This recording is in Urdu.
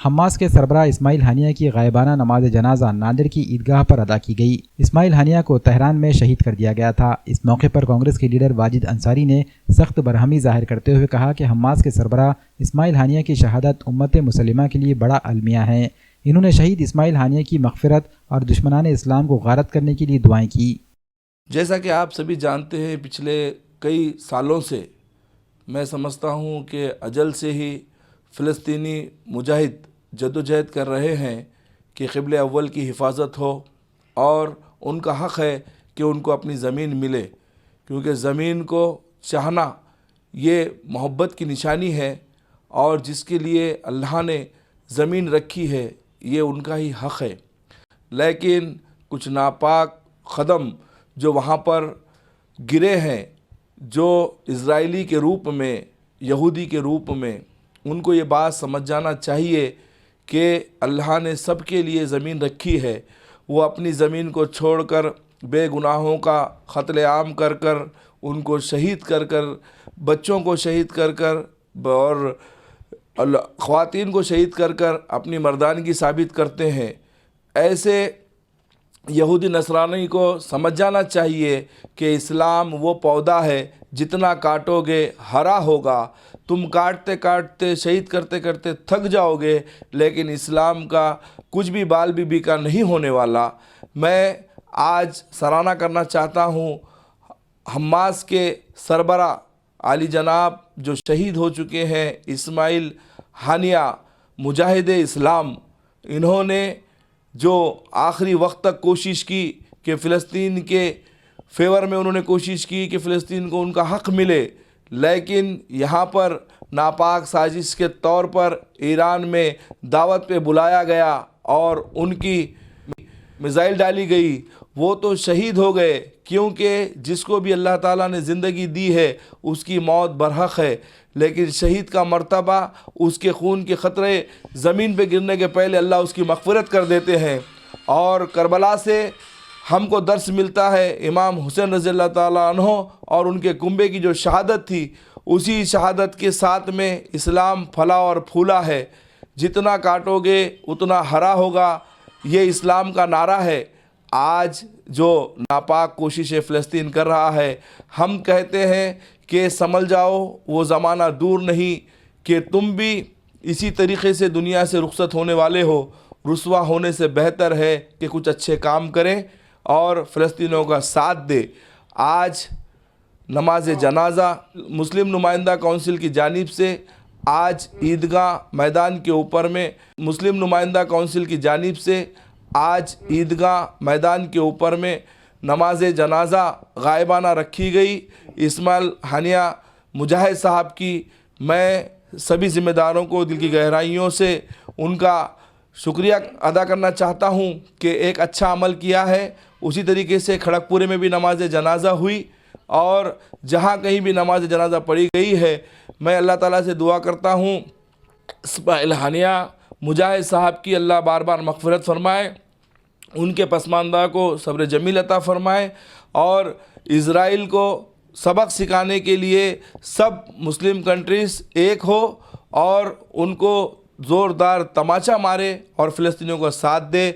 حماس کے سربراہ اسماعیل ہانیہ کی غائبانہ نماز جنازہ ناندر کی عیدگاہ پر ادا کی گئی۔ اسماعیل ہانیہ کو تہران میں شہید کر دیا گیا تھا۔ اس موقع پر کانگریس کے لیڈر واجد انصاری نے سخت برہمی ظاہر کرتے ہوئے کہا کہ حماس کے سربراہ اسماعیل ہانیہ کی شہادت امت مسلمہ کے لیے بڑا المیہ ہے۔ انہوں نے شہید اسماعیل ہانیہ کی مغفرت اور دشمنان اسلام کو غارت کرنے کے لیے دعائیں کی۔ جیسا کہ آپ سبھی جانتے ہیں، پچھلے کئی سالوں سے میں سمجھتا ہوں کہ اجل سے ہی فلسطینی مجاہد جدوجہد کر رہے ہیں کہ قبلہ اول کی حفاظت ہو، اور ان کا حق ہے کہ ان کو اپنی زمین ملے، کیونکہ زمین کو چاہنا یہ محبت کی نشانی ہے، اور جس کے لیے اللہ نے زمین رکھی ہے یہ ان کا ہی حق ہے۔ لیکن کچھ ناپاک قدم جو وہاں پر گرے ہیں، جو اسرائیلی کے روپ میں، یہودی کے روپ میں، ان کو یہ بات سمجھ جانا چاہیے کہ اللہ نے سب کے لیے زمین رکھی ہے۔ وہ اپنی زمین کو چھوڑ کر بے گناہوں کا قتل عام کر کر، ان کو شہید کر کر، بچوں کو شہید کر کر اور خواتین کو شہید کر کر اپنی مردانگی ثابت کرتے ہیں۔ ایسے یہودی نصرانی کو سمجھ جانا چاہیے کہ اسلام وہ پودا ہے، جتنا کاٹو گے ہرا ہوگا۔ تم کاٹتے کاٹتے، شہید کرتے کرتے تھک جاؤ گے، لیکن اسلام کا کچھ بھی بال بھی بیکا نہیں ہونے والا۔ میں آج سرانہ کرنا چاہتا ہوں حماس کے سربراہ عالی جناب جو شہید ہو چکے ہیں، اسماعیل ہانیہ مجاہد اسلام، انہوں نے جو آخری وقت تک کوشش کی کہ فلسطین کے فیور میں انہوں نے کوشش کی کہ فلسطین کو ان کا حق ملے، لیکن یہاں پر ناپاک سازش کے طور پر ایران میں دعوت پہ بلایا گیا اور ان کی میزائل ڈالی گئی۔ وہ تو شہید ہو گئے، کیونکہ جس کو بھی اللہ تعالیٰ نے زندگی دی ہے اس کی موت برحق ہے، لیکن شہید کا مرتبہ، اس کے خون کے قطرے زمین پہ گرنے کے پہلے اللہ اس کی مغفرت کر دیتے ہیں۔ اور کربلا سے ہم کو درس ملتا ہے، امام حسین رضی اللہ تعالیٰ عنہ اور ان کے کنبے کی جو شہادت تھی، اسی شہادت کے ساتھ میں اسلام پھلا اور پھولا ہے۔ جتنا کاٹو گے اتنا ہرا ہوگا، یہ اسلام کا نعرہ ہے۔ آج جو ناپاک کوشش فلسطین کر رہا ہے، ہم کہتے ہیں کہ سنبھل جاؤ، وہ زمانہ دور نہیں کہ تم بھی اسی طریقے سے دنیا سے رخصت ہونے والے ہو۔ رسوا ہونے سے بہتر ہے کہ کچھ اچھے کام کریں اور فلسطینیوں کا ساتھ دے۔ آج نماز جنازہ مسلم نمائندہ کونسل کی جانب سے آج عیدگاہ میدان کے اوپر میں مسلم نمائندہ کونسل کی جانب سے آج عیدگاہ میدان کے اوپر میں نماز جنازہ غائبانہ رکھی گئی اسماعیل ہانیہ مجاہد صاحب کی۔ میں سبھی ذمہ داروں کو دل کی گہرائیوں سے ان کا شکریہ ادا کرنا چاہتا ہوں کہ ایک اچھا عمل کیا ہے۔ اسی طریقے سے کھڑگپورے میں بھی نماز جنازہ ہوئی، اور جہاں کہیں بھی نماز جنازہ پڑھی گئی ہے، میں اللہ تعالیٰ سے دعا کرتا ہوں اسماعیل ہانیہ مجاہد صاحب کی اللہ بار بار مغفرت فرمائے، ان کے پسماندہ کو صبر جمیل عطا فرمائے، اور اسرائیل کو سبق سکھانے کے لیے سب مسلم کنٹریز ایک ہو اور ان کو زوردار تماچا مارے اور فلسطینیوں کا ساتھ دے۔